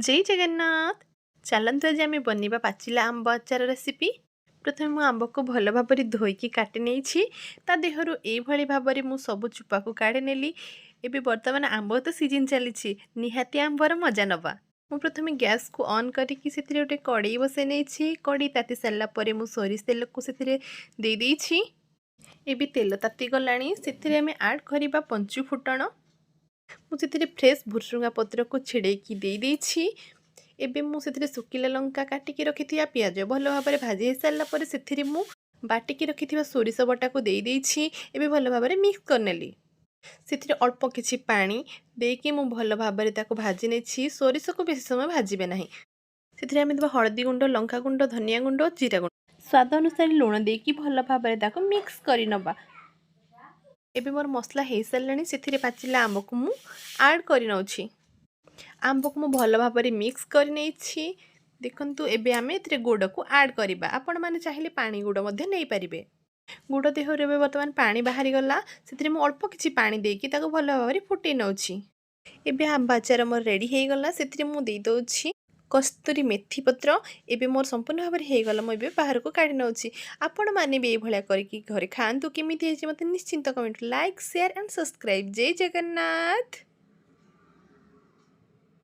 जय जगन्नाथ। चलतु आज आम बनवा पाचिला आंब आचार रेसिपी। प्रथम मु आंब को भल भाव धोईकी काटी नहीं ता देहरु एभली भाव में सब चुपा को काढ़ी नेली। एबे बर्तमान आंब तो सीजन चली निहाती आंबर मजा नवा। मु प्रथम गैस को ऑन करके से गोटे कड़ई बसई नहीं। कड़ई ताती सारा पर मु सोरिष तेल को से दे देइछि। एबे तेल ताती गलानी से आम ऐड करबा पंचु फुटण। मुझे फ्रेश भुसुंगा पत्र को छिड़ेकी दे देइछि। एबे मु से सुखिला लंका काटिकी रखिथिया पियाज भल भाव में भाजी हो सारा पर से मु बाटिकी रखिथिबा सोरिष बटा को दे देइछि। एबे भल भाव में मिक्स करनेली। से अल्प किछि पानी देकी मु भल भाव में ताको भाजी नेछि। सोरिष को बेसी समय भाजिबे नाही। से आम देबा हळदी गुंड, लंका गुंड, धनिया गुंड, जीरा गुंड, स्वाद अनुसार लुण देकी भल भाव में ताको मिक्स करि नबा। एबे मोर मसला हो सारे से पाचिला आंब को मु ऐड कर नौछि। आंब को मु भल भाव में मिक्स कर नहीं। देखंतु एबे आमे एथिरे गुड़ को ऐड करबा। आपण माने चाहिए पानी गुड़ मध्य नहीं पारिबे। गुड़ देहर एबे वर्तमान पानी बाहरी गला से मु अल्प किछि पानी देकी ताको भल भाव में फुटै नौछि। एबे आंब आचार मोर रेडी हे गला से मु दे दोछि कस्तूरी मेथी पत्र। एबे मोर संपूर्ण भाव में हे गला मु एबे बाहर को काढी नौछि। आपण माने बे भलिया करके घरे खांतु। केमिति हे मते निश्चिंत comment like share and subscribe. जय जगन्नाथ।